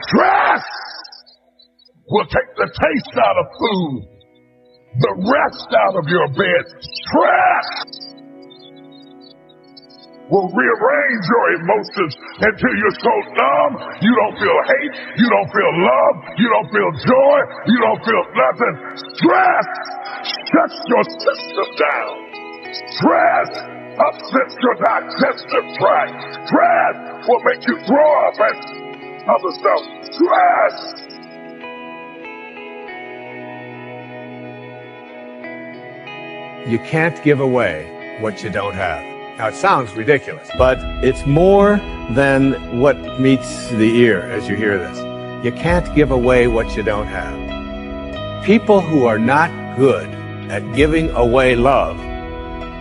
Stress will take the taste out of food, the rest out of your bed. Stress will rearrange your emotions until you're so numb, you don't feel hate, you don't feel love, you don't feel joy, you don't feel nothing. Stress shuts your system down. Stress upsets your digestive tract. Stress will make you throw up and other stuff. Stress. You can't give away what you don't have. Now, it sounds ridiculous, but it's more than what meets the ear as you hear this. You can't give away what you don't have. People who are not good at giving away love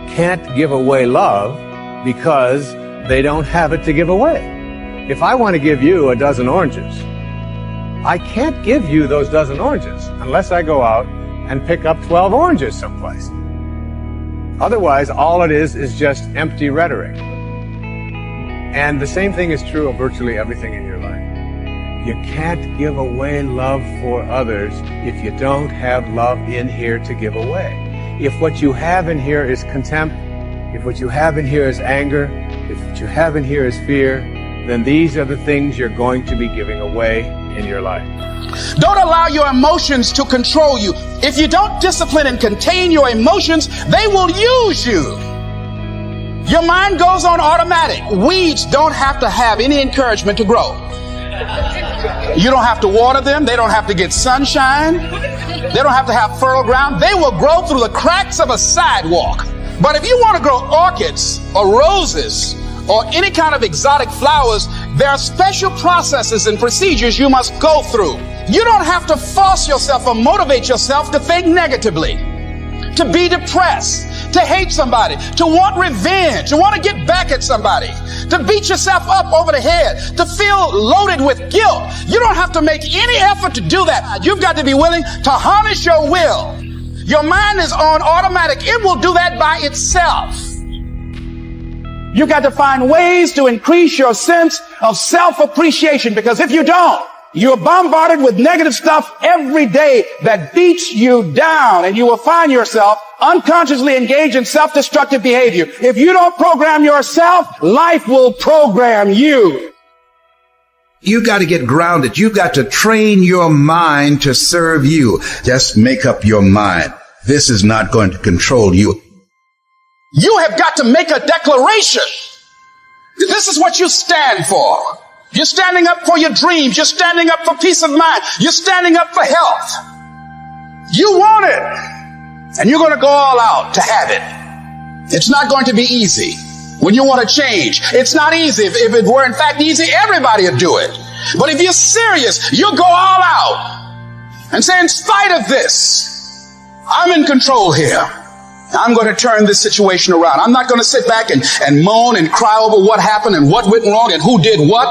can't give away love because they don't have it to give away. If I want to give you a dozen oranges, I can't give you those dozen oranges unless I go out and pick up 12 oranges someplace. Otherwise, all it is just empty rhetoric. And the same thing is true of virtually everything in your life. You can't give away love for others if you don't have love in here to give away. If what you have in here is contempt, if what you have in here is anger, if what you have in here is fear, then these are the things you're going to be giving away in your life. Don't allow your emotions to control you. If you don't discipline and contain your emotions, they will use you. Your mind goes on automatic. Weeds don't have to have any encouragement to grow. You don't have to water them. They don't have to get sunshine. They don't have to have fertile ground. They will grow through the cracks of a sidewalk. But if you want to grow orchids or roses or any kind of exotic flowers, there are special processes and procedures you must go through. You don't have to force yourself or motivate yourself to think negatively, to be depressed, to hate somebody, to want revenge, to want to get back at somebody, to beat yourself up over the head, to feel loaded with guilt. You don't have to make any effort to do that. You've got to be willing to harness your will. Your mind is on automatic. It will do that by itself. You've got to find ways to increase your sense of self-appreciation, because if you don't, you're bombarded with negative stuff every day that beats you down, and you will find yourself unconsciously engaged in self-destructive behavior. If you don't program yourself, life will program you. You got to get grounded. You got to train your mind to serve you. Just make up your mind. This is not going to control you. You have got to make a declaration. This is what you stand for. You're standing up for your dreams. You're standing up for peace of mind. You're standing up for health. You want it, and you're going to go all out to have it. It's not going to be easy. When you want to change, it's not easy. If it were in fact easy, everybody would do it. But if you're serious, you'll go all out and say, in spite of this, I'm in control here. I'm going to turn this situation around. I'm not going to sit back and moan and cry over what happened and what went wrong and who did what.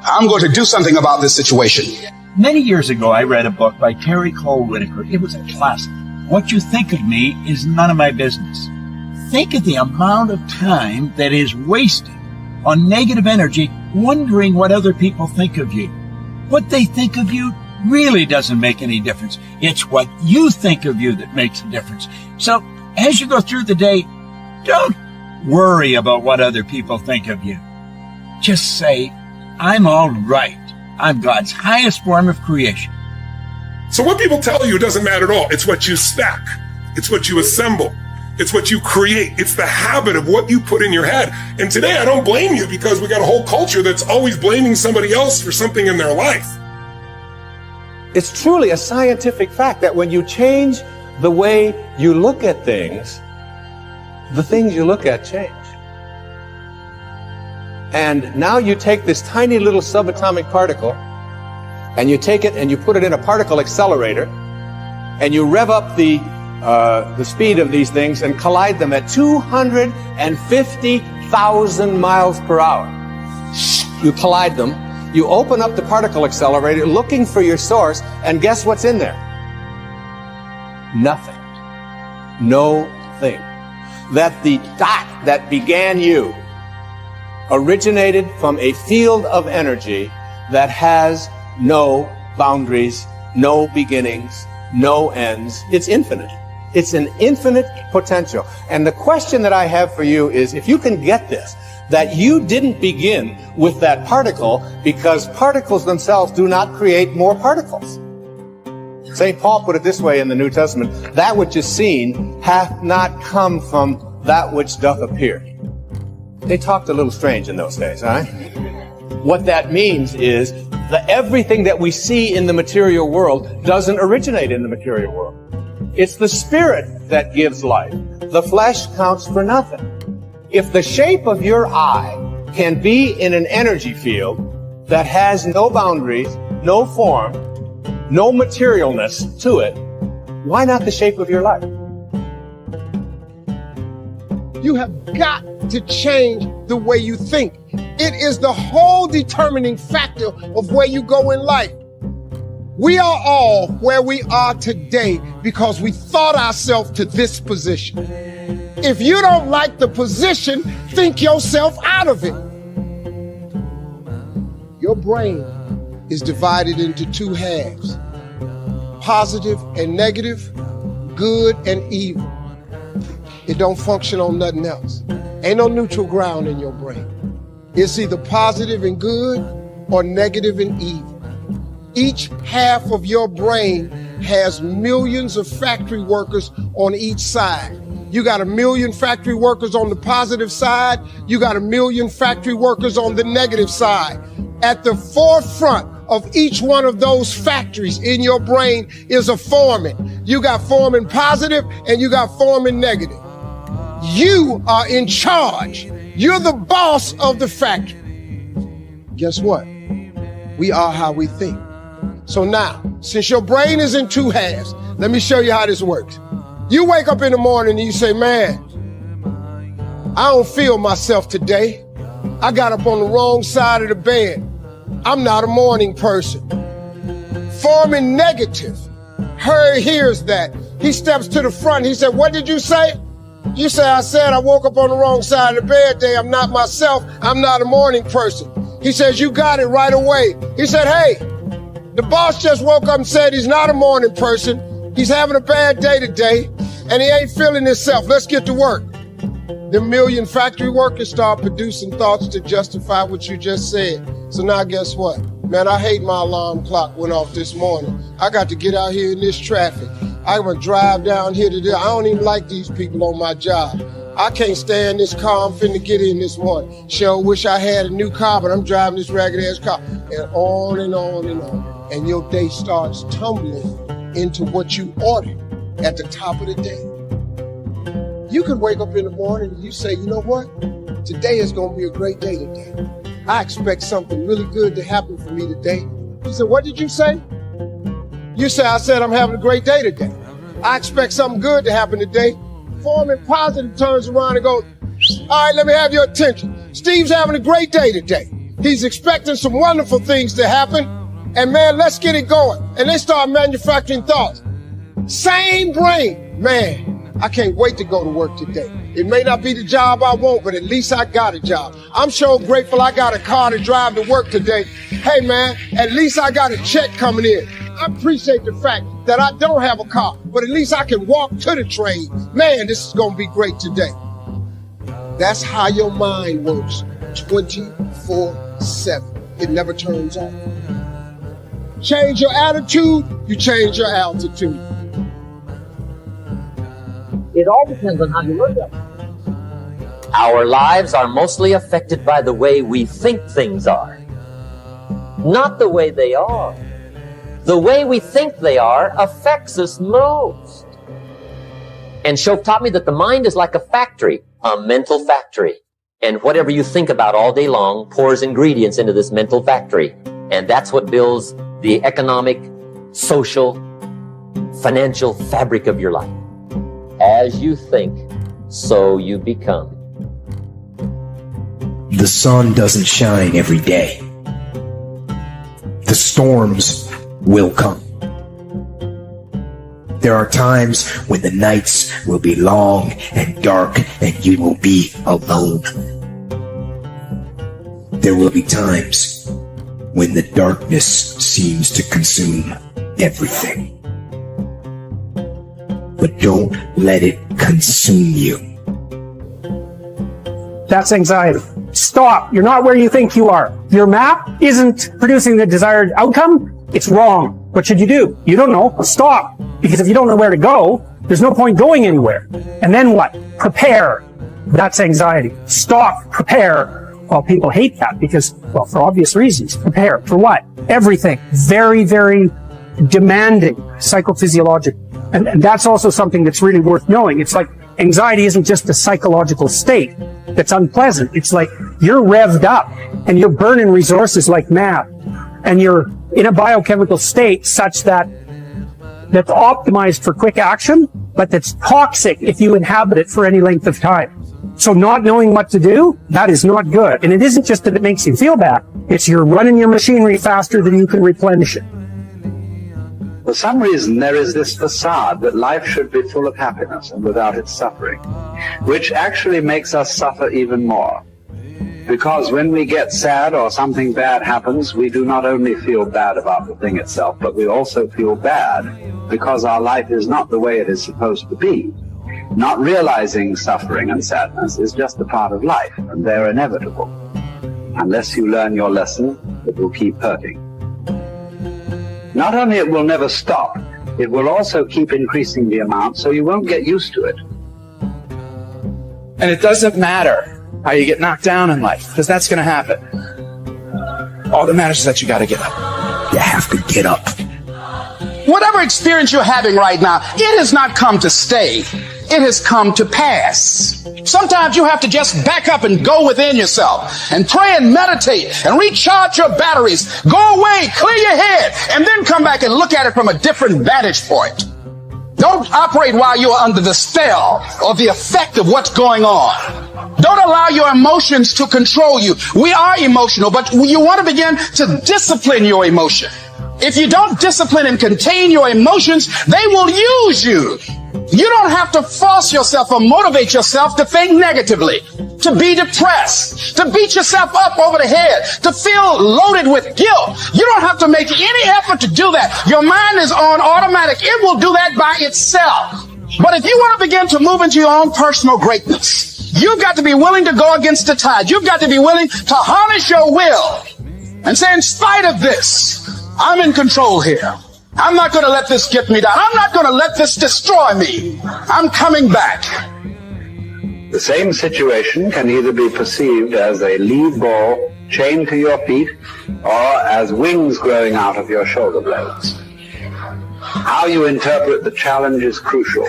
I'm going to do something about this situation. Many years ago, I read a book by Terry Cole Whitaker. It was a classic. What you think of me is none of my business. Think of the amount of time that is wasted on negative energy, wondering what other people think of you. What they think of you really doesn't make any difference. It's what you think of you that makes a difference. So, as you go through the day, don't worry about what other people think of you. Just say, I'm all right. I'm God's highest form of creation. So what people tell you doesn't matter at all. It's what you stack. It's what you assemble. It's what you create. It's the habit of what you put in your head. And today I don't blame you, because we got a whole culture that's always blaming somebody else for something in their life. It's truly a scientific fact that when you change the way you look at things, the things you look at change. And now you take this tiny little subatomic particle, and you take it and you put it in a particle accelerator, and you rev up the speed of these things and collide them at 250,000 miles per hour. You collide them, you open up the particle accelerator looking for your source, and guess what's in there? Nothing. No thing. That the dot that began you originated from a field of energy that has no boundaries, no beginnings, no ends. It's infinite. It's an infinite potential. And the question that I have for you is, if you can get this, that you didn't begin with that particle because particles themselves do not create more particles. St. Paul put it this way in the New Testament, that which is seen hath not come from that which doth appear. They talked a little strange in those days, huh? What that means is that everything that we see in the material world doesn't originate in the material world. It's the spirit that gives life. The flesh counts for nothing. If the shape of your eye can be in an energy field that has no boundaries, no form, no materialness to it, why not the shape of your life? You have got to change the way you think. It is the whole determining factor of where you go in life. We are all where we are today because we thought ourselves to this position. If you don't like the position, think yourself out of it. Your brain is divided into two halves, positive and negative, good and evil. It don't function on nothing else. Ain't no neutral ground in your brain. It's either positive and good or negative and evil. Each half of your brain has millions of factory workers on each side. You got 1 million factory workers on the positive side. You got 1 million factory workers on the negative side. At the forefront of each one of those factories in your brain is a foreman. You got foreman positive and you got foreman negative. You are in charge. You're the boss of the factory. Guess what? We are how we think. So now, since your brain is in two halves, let me show you how this works. You wake up in the morning and you say, man, I don't feel myself today. I got up on the wrong side of the bed. I'm not a morning person. Foreman negative hears that. He steps to the front. He said, what did you say? You say, I said I woke up on the wrong side of the bed today. I'm not myself. I'm not a morning person. He says, you got it right away. He said, hey, the boss just woke up and said he's not a morning person. He's having a bad day today, and he ain't feeling himself. Let's get to work. The 1 million factory workers start producing thoughts to justify what you just said. So now guess what? Man, I hate my alarm clock went off this morning. I got to get out here in this traffic. I'm going to drive down here today. I don't even like these people on my job. I can't stand this car I'm finna get in this morning. Sure wish I had a new car, but I'm driving this ragged-ass car. And on and on and on. And your day starts tumbling into what you ordered at the top of the day. You could wake up in the morning and you say, you know what? Today is going to be a great day today. I expect something really good to happen for me today. You said, what did you say? You say, I said I'm having a great day today. I expect something good to happen today. Foreman positive turns around and goes, all right, let me have your attention. Steve's having a great day today. He's expecting some wonderful things to happen. And man, let's get it going. And they start manufacturing thoughts. Same brain. Man, I can't wait to go to work today. It may not be the job I want, but at least I got a job. I'm sure grateful I got a car to drive to work today. Hey man, at least I got a check coming in. I appreciate the fact that I don't have a car, but at least I can walk to the train. Man, this is going to be great today. That's how your mind works 24/7. It never turns off. Change your attitude, you change your altitude. It all depends on how you look at it. Our lives are mostly affected by the way we think things are, not the way they are. The way we think they are affects us most. And Shoaib taught me that the mind is like a factory, a mental factory. And whatever you think about all day long pours ingredients into this mental factory. And that's what builds the economic, social, financial fabric of your life. As you think, so you become. The sun doesn't shine every day. The storms will come. There are times when the nights will be long and dark and you will be alone. There will be times when the darkness seems to consume everything. But don't let it consume you. That's anxiety. Stop. You're not where you think you are. Your map isn't producing the desired outcome. It's wrong. What should you do? You don't know. Stop. Because if you don't know where to go, there's no point going anywhere. And then what? Prepare. That's anxiety. Stop. Prepare. Well, people hate that because, well, for obvious reasons. Prepare. For what? Everything. Very, very demanding psychophysiological. And that's also something that's really worth knowing. It's like anxiety isn't just a psychological state that's unpleasant. It's like you're revved up and you're burning resources like mad. And you're in a biochemical state such that's optimized for quick action, but that's toxic if you inhabit it for any length of time. So not knowing what to do, that is not good. And it isn't just that it makes you feel bad. It's you're running your machinery faster than you can replenish it. For some reason, there is this facade that life should be full of happiness and without its suffering, which actually makes us suffer even more. Because when we get sad or something bad happens, we do not only feel bad about the thing itself, but we also feel bad because our life is not the way it is supposed to be. Not realizing suffering and sadness is just a part of life, and they're inevitable. Unless you learn your lesson, it will keep hurting. Not only it will never stop, it will also keep increasing the amount, so you won't get used to it. And it doesn't matter how you get knocked down in life, because that's going to happen. All that matters is that you got to get up. You have to get up. Whatever experience you're having right now, it has not come to stay. It has come to pass. Sometimes you have to just back up and go within yourself and pray and meditate and recharge your batteries. Go away, clear your head, and then come back and look at it from a different vantage point. Don't operate while you're under the spell or the effect of what's going on. Don't allow your emotions to control you. We are emotional, but you want to begin to discipline your emotion. If you don't discipline and contain your emotions, they will use you. You don't have to force yourself or motivate yourself to think negatively, to be depressed, to beat yourself up over the head, to feel loaded with guilt. You don't have to make any effort to do that. Your mind is on automatic. It will do that by itself. But if you want to begin to move into your own personal greatness, you've got to be willing to go against the tide. You've got to be willing to harness your will and say, in spite of this, I'm in control here. I'm not going to let this get me down. I'm not going to let this destroy me. I'm coming back. The same situation can either be perceived as a lead ball chained to your feet or as wings growing out of your shoulder blades. How you interpret the challenge is crucial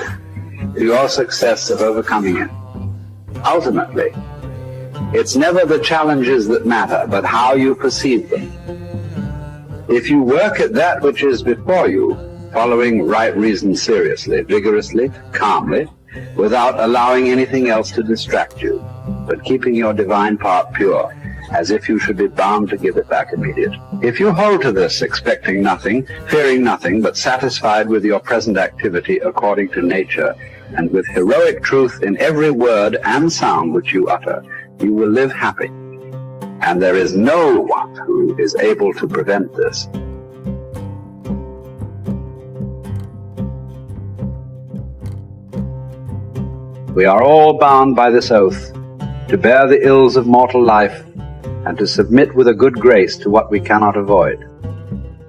to your success of overcoming it. Ultimately, it's never the challenges that matter, but how you perceive them. If you work at that which is before you, following right reason seriously, vigorously, calmly, without allowing anything else to distract you, but keeping your divine part pure, as if you should be bound to give it back immediately. If you hold to this, expecting nothing, fearing nothing, but satisfied with your present activity according to nature, and with heroic truth in every word and sound which you utter, you will live happy. And there is no one who is able to prevent this. We are all bound by this oath to bear the ills of mortal life and to submit with a good grace to what we cannot avoid.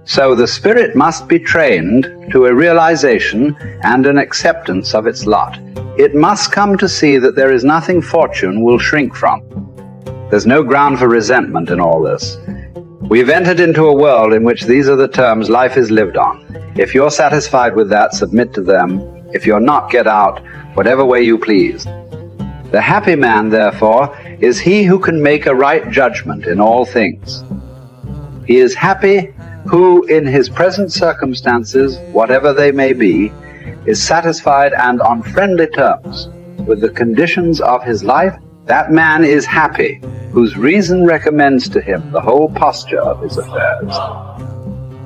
So the spirit must be trained to a realization and an acceptance of its lot. It must come to see that there is nothing fortune will shrink from. There's no ground for resentment in all this. We've entered into a world in which these are the terms life is lived on. If you're satisfied with that, submit to them. If you're not, get out, whatever way you please. The happy man, therefore, is he who can make a right judgment in all things. He is happy who, in his present circumstances, whatever they may be, is satisfied and on friendly terms with the conditions of his life. That man is happy, whose reason recommends to him the whole posture of his affairs.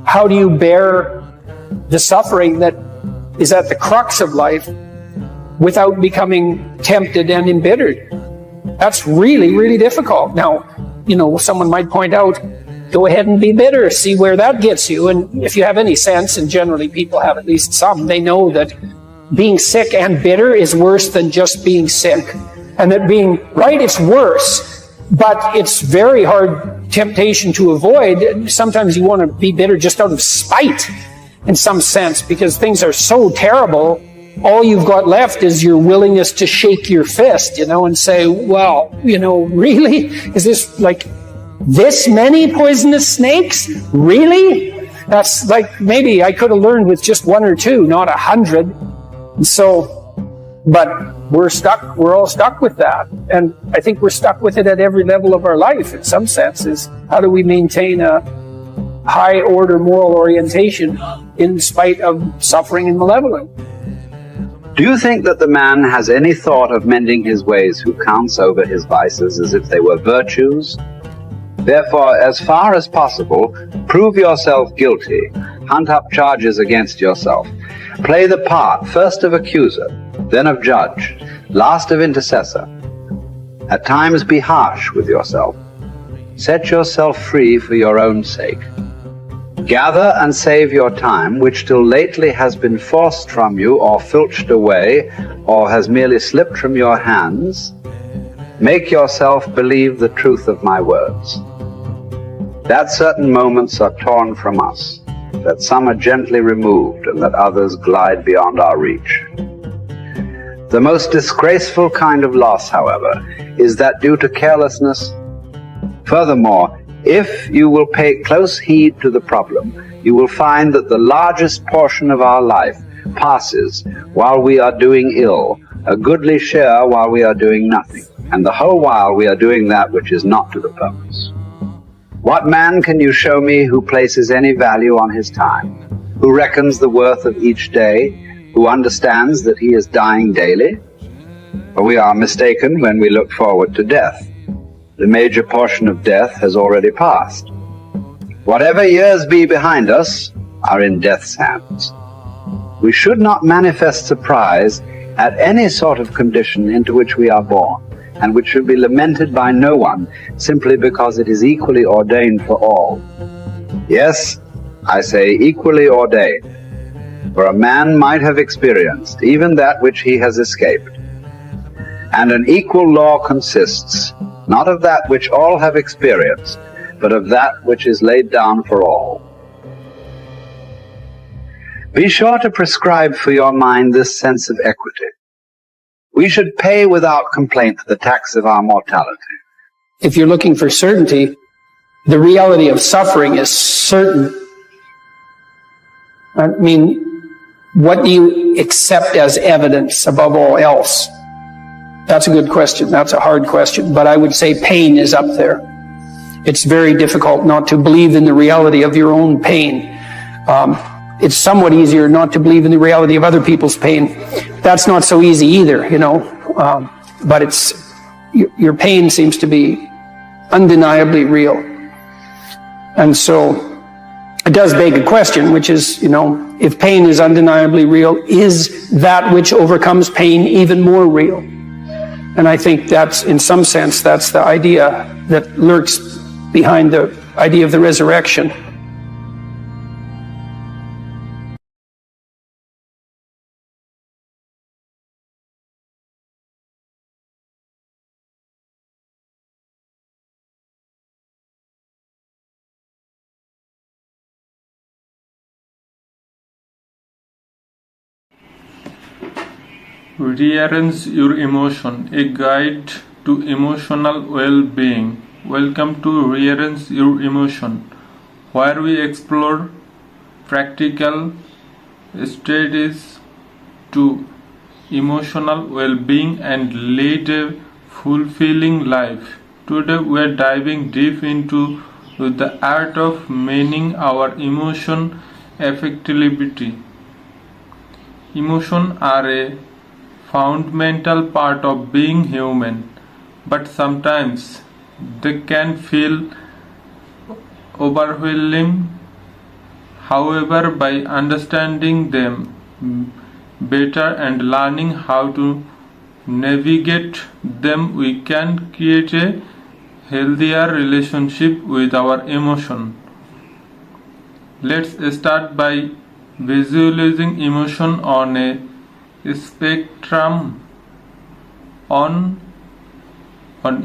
How do you bear the suffering that is at the crux of life without becoming tempted and embittered? That's really, really difficult. Now, someone might point out, go ahead and be bitter, see where that gets you. And if you have any sense, and generally people have at least some, they know that being sick and bitter is worse than just being sick. And that being right, it's worse, but it's very hard temptation to avoid. Sometimes you want to be bitter just out of spite in some sense, because things are so terrible. All you've got left is your willingness to shake your fist, and say, well, really? Is this like this many poisonous snakes? Really? That's like, maybe I could have learned with just 1 or 2, not 100. And so, but we're all stuck with that. And I think we're stuck with it at every level of our life in some senses. How do we maintain a high order moral orientation in spite of suffering and malevolence? Do you think that the man has any thought of mending his ways who counts over his vices as if they were virtues? Therefore, as far as possible, prove yourself guilty, hunt up charges against yourself, play the part first of accuser, then of judge, last of intercessor. At times be harsh with yourself. Set yourself free for your own sake. Gather and save your time, which till lately has been forced from you, or filched away, or has merely slipped from your hands. Make yourself believe the truth of my words, that certain moments are torn from us, that some are gently removed, and that others glide beyond our reach. The most disgraceful kind of loss, however, is that due to carelessness. Furthermore, if you will pay close heed to the problem, you will find that the largest portion of our life passes while we are doing ill, a goodly share while we are doing nothing, and the whole while we are doing that which is not to the purpose. What man can you show me who places any value on his time, who reckons the worth of each day, who understands that he is dying daily? For we are mistaken when we look forward to death. The major portion of death has already passed. Whatever years be behind us are in death's hands. We should not manifest surprise at any sort of condition into which we are born, and which should be lamented by no one, simply because it is equally ordained for all. Yes, I say equally ordained, for a man might have experienced even that which he has escaped. And an equal law consists not of that which all have experienced, but of that which is laid down for all. Be sure to prescribe for your mind this sense of equity. We should pay without complaint the tax of our mortality. If you're looking for certainty, the reality of suffering is certain. I mean, what do you accept as evidence above all else? That's a good question. That's a hard question. But I would say pain is up there. It's very difficult not to believe in the reality of your own pain. It's somewhat easier not to believe in the reality of other people's pain. That's not so easy either, but your pain seems to be undeniably real. And so it does beg a question, which is, if pain is undeniably real, is that which overcomes pain even more real? And I think that's, in some sense, that's the idea that lurks behind the idea of the resurrection. Rearrange your emotion, a guide to emotional well-being. Welcome to Rearrange Your Emotion, where we explore practical strategies to emotional well-being and lead a fulfilling life. Today we are diving deep into the art of managing our emotion effectively. Emotions are a fundamental part of being human, but sometimes they can feel overwhelming. However, by understanding them better and learning how to navigate them, we can create a healthier relationship with our emotion. Let's start by visualizing emotion on a spectrum. On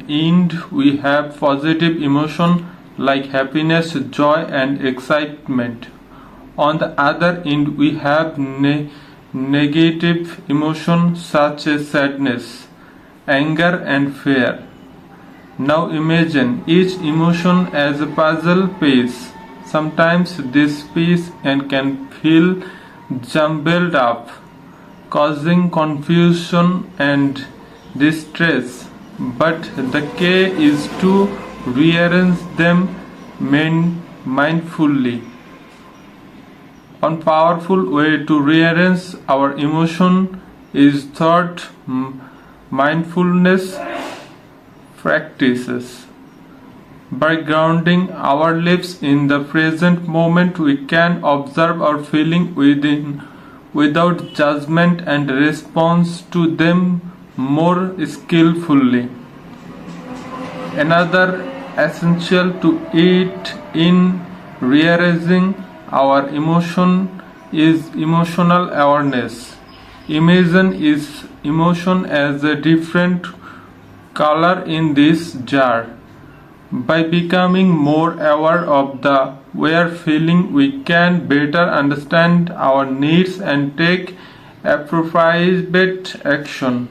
end we have positive emotion like happiness, joy and excitement. On the other end we have negative emotion such as sadness, anger and fear. Now imagine each emotion as a puzzle piece. Sometimes this piece can feel jumbled up, causing confusion and distress, but the key is to rearrange them mindfully. One powerful way to rearrange our emotion is thought mindfulness practices. By grounding our lives in the present moment, we can observe our feelings without judgment and respond to them more skillfully. Another essential to it in rearranging our emotion is emotional awareness. Imagine each emotion as a different color in this jar. By becoming more aware of the we're feeling, we can better understand our needs and take appropriate action.